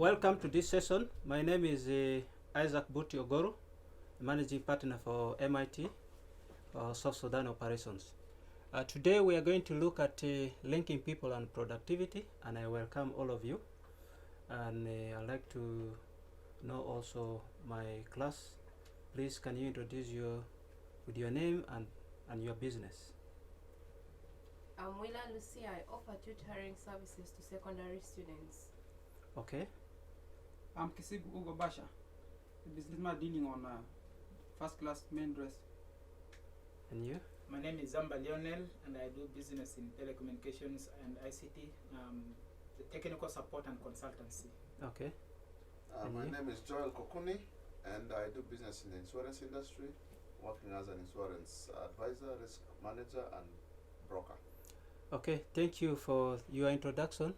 Welcome to this session. My name is Isaac Butti Ogoru, Managing Partner for MIT South Sudan Operations. Today we are going to look at linking people and productivity, and I welcome all of you. And I'd like to know also my class. Please, can you introduce with your name and your business? I'm Willa Lucia. I offer tutoring services to secondary students. Okay. I'm Kisigu Ugo Basha, a businessman dealing on first class main dress. And you? My name is Zamba Lionel, and I do business in telecommunications and ICT, the technical support and consultancy. Okay. My name is Joel Kokuni, and I do business in the insurance industry, working as an insurance advisor, risk manager, and broker. Okay, thank you for your introduction.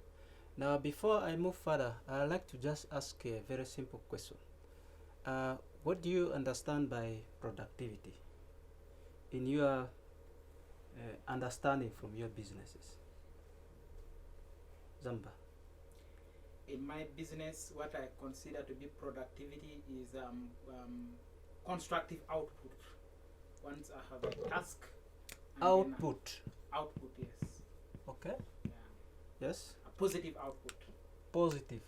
Now, before I move further, I'd like to just ask a very simple question. What do you understand by productivity in your understanding from your businesses? Zamba. In my business, what I consider to be productivity is constructive output. Once I have a task. Output. Output, yes. Okay. Yeah. Yes. A positive output. Positive.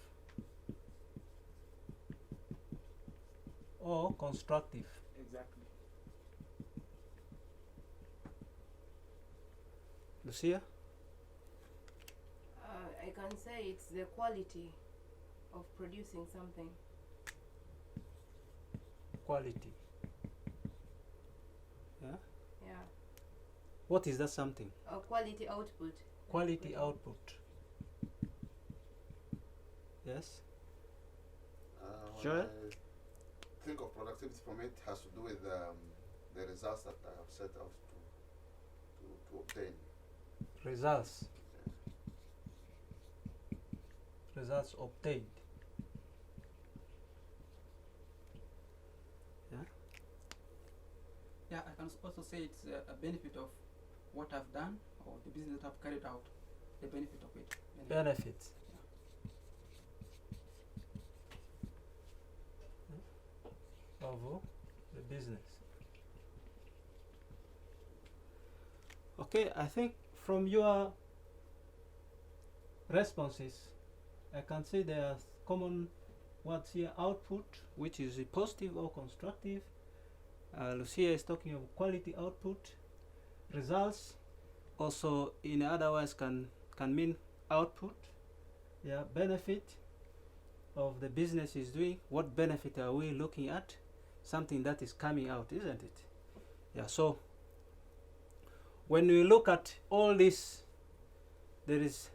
Or constructive. Exactly. Lucia? I can say it's the quality of producing something. Quality. Yeah? Yeah. What is that something? Quality output. Quality output. Yes? When Joel? I think of productivity for me, it has to do with the results that I have set out to obtain. Results. Results obtained. Yeah? Yeah, I can also say it's a benefit of what I've done or the business that I've carried out, the benefit of it. Benefits. Of the business. Okay, I think from your responses, I can see there are common words here: output, which is positive or constructive. Lucia is talking of quality output. Results, also in other words, can mean output. Yeah, benefit of the business is doing. What benefit are we looking at? Something that is coming out, isn't it? Yeah, so when we look at all this, there is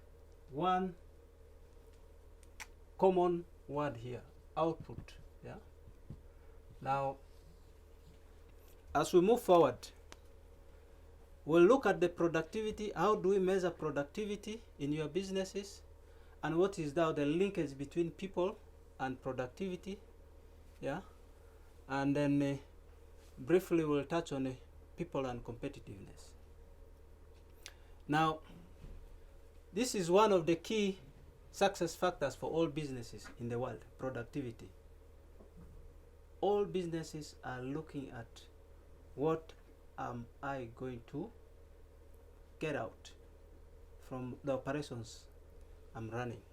one common word here: output. Yeah. Now, as we move forward, we'll look at the productivity. How do we measure productivity in your businesses? And what is now the linkage between people and productivity? Yeah. And then briefly we'll touch on people and competitiveness. Now, this is one of the key success factors for all businesses in the world: productivity. All businesses are looking at what am I going to get out from the operations I'm running.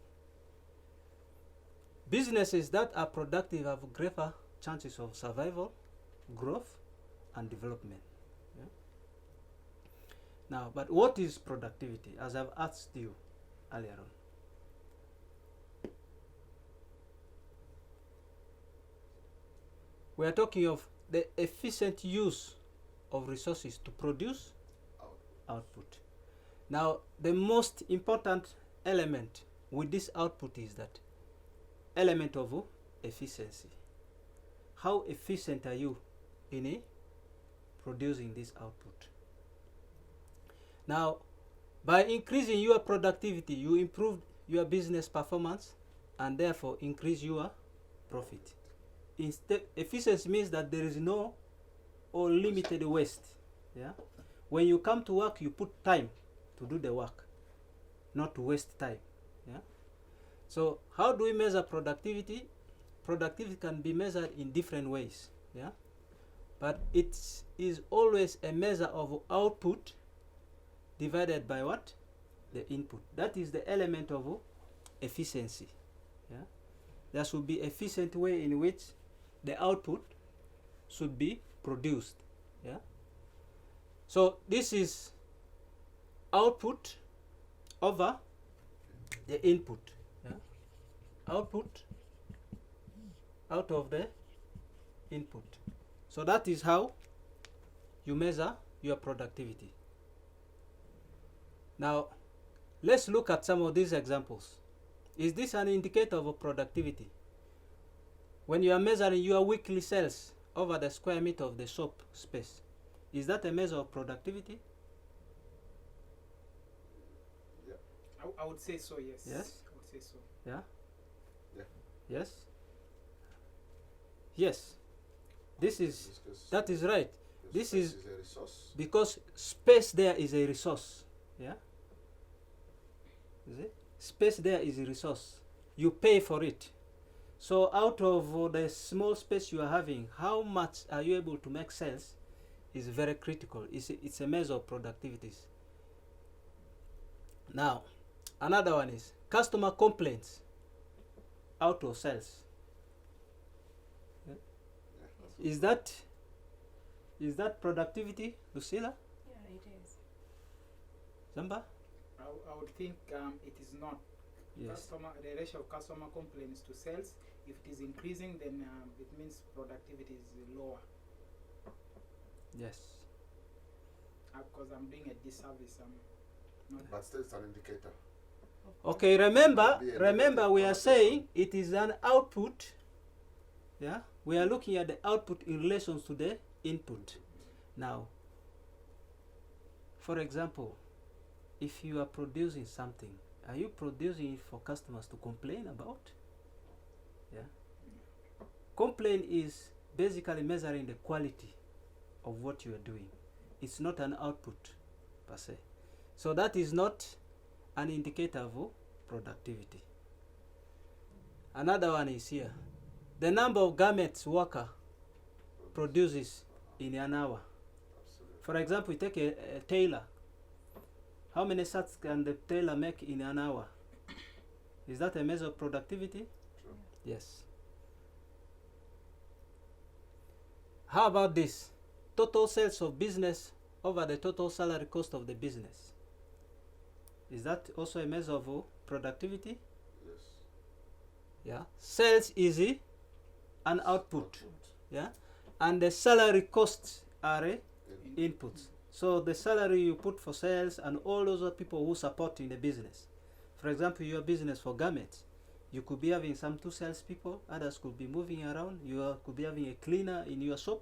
Businesses that are productive have greater chances of survival, growth, and development. Yeah? Now, but what is productivity? As I've asked you earlier on, we are talking of the efficient use of resources to produce output. Now, the most important element with this output is that element of efficiency. How efficient are you in producing this output? Now, by increasing your productivity, you improve your business performance and therefore increase your profit. Instead, efficiency means that there is no or limited waste. Yeah? When you come to work, you put time to do the work, not to waste time. Yeah? So how do we measure productivity? Productivity can be measured in different ways, yeah, but it is always a measure of output divided by what? The input. That is the element of efficiency, yeah. There should be efficient way in which the output should be produced, yeah. So this is output over the input, yeah. Output out of the input. So that is how you measure your productivity. Now let's look at some of these examples. Is this an indicator of productivity? When you are measuring your weekly sales over the square meter of the shop space, is that a measure of productivity? I would say so, yes. Yes? I would say so. Yeah? Yeah. Yes? Yes. This is, Because that is right. This space is a resource. because space there is a resource. Yeah? Is it? Space there is a resource. You pay for it. So out of the small space you are having, how much are you able to make sales is very critical. It's a measure of productivities. Now, another one is customer complaints out of sales. Yeah, Is that productivity, Lucilla? Yeah, it is. Zamba? I would think it is not. Yes. The ratio of customer complaints to sales, if it is increasing, then it means productivity is lower. Yes. Because I'm doing a disservice. But still it's an indicator. Okay, remember we are saying it is an output. Yeah? We are looking at the output in relation to the input. Now, for example, if you are producing something, are you producing it for customers to complain about? Yeah. Complaint is basically measuring the quality of what you are doing. It's not an output per se. So that is not an indicator of productivity. Another one is here. The number of garments worker produces in an hour. Absolutely. For example, you take a tailor. How many shirts can the tailor make in an hour? Is that a measure of productivity? True. Yes. How about this? Total sales of business over the total salary cost of the business. Is that also a measure of productivity? Yes. Yeah. Sales is an output. Yeah. And the salary costs are inputs. So the salary you put for sales and all those other people who support in the business. For example, your business for garments, you could be having some 2 salespeople, others could be moving around, could be having a cleaner in your shop.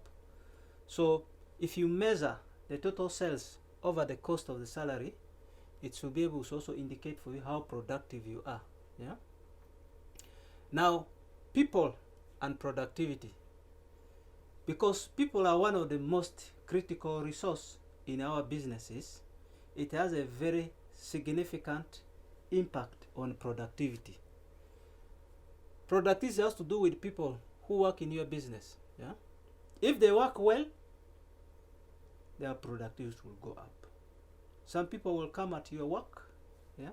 So if you measure the total sales over the cost of the salary, it should be able to also indicate for you how productive you are. Yeah. Now, people and productivity. Because people are one of the most critical resource in our businesses, it has a very significant impact on productivity. Productivity has to do with people who work in your business. Yeah? If they work well, their productivity will go up. Some people will come at your work, yeah?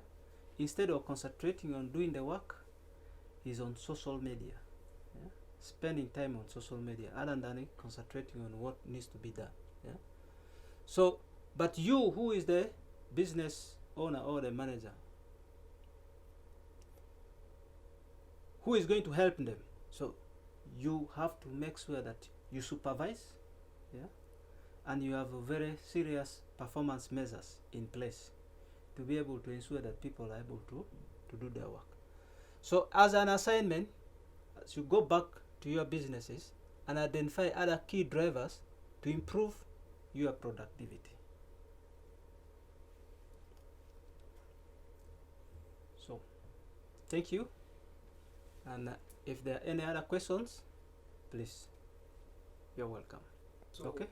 Instead of concentrating on doing the work, is on social media. Yeah? Spending time on social media other than concentrating on what needs to be done. Yeah? So, but you, who is the business owner or the manager, who is going to help them? So, you have to make sure that you supervise, yeah, and you have a very serious performance measures in place to be able to ensure that people are able to do their work. So, as an assignment, as you go back to your businesses and identify other key drivers to improve your productivity. So, thank you. And if there are any other questions, please, you're welcome. So, Okay?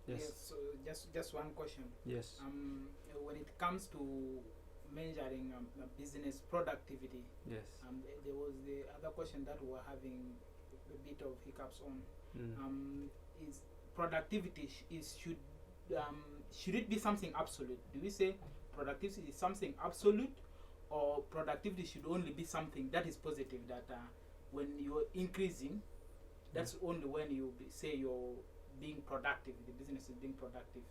Yes. Yes. So just one question. Yes. When it comes to measuring business productivity. Yes. There was the other question that we were having a bit of hiccups on. Is productivity should it be something absolute? Do we say productivity is something absolute, or productivity should only be something that is positive, that when you're increasing, that's only when you say you're being productive, the business is being productive,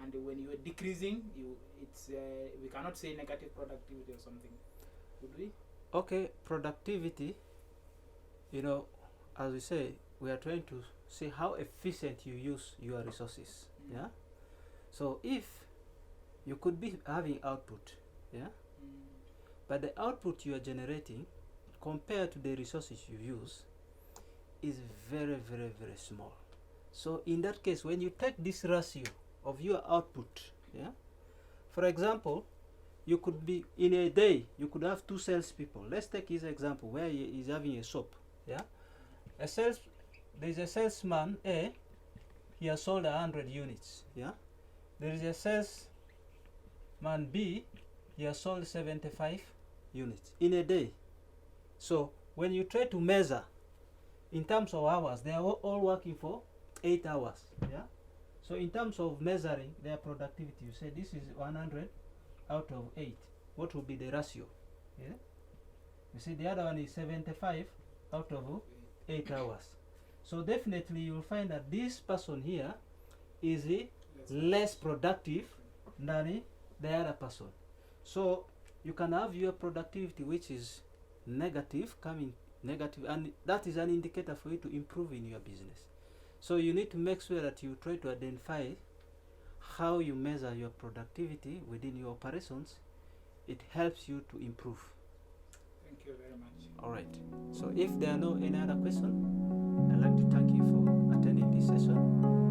and when you're decreasing, we cannot say negative productivity or something, would we? Okay, productivity, you know, as we say, we are trying to see how efficient you use your resources. Yeah. So if you could be having output, yeah, but the output you are generating compared to the resources you use is very, very, very small. So in that case, when you take this ratio of your output, yeah, for example, you could be in a day, you could have 2 salespeople. Let's take his example where he is having a shop. Yeah, there is a salesman A. He has sold 100 units. Yeah, there is a salesman B. He has sold 75 units in a day. So when you try to measure in terms of hours, they are all working for 8 hours. Yeah. So in terms of measuring their productivity, you say this is 100 out of 8. What will be the ratio? Yeah. You see the other one is 75 out of 8 hours. So definitely you will find that this person here is less productive than the other person. So you can have your productivity which is negative, and that is an indicator for you to improve in your business. So you need to make sure that you try to identify how you measure your productivity within your operations. It helps you to improve. Thank you very much. All right. So if there are no any other questions, I'd like to thank you for attending this session.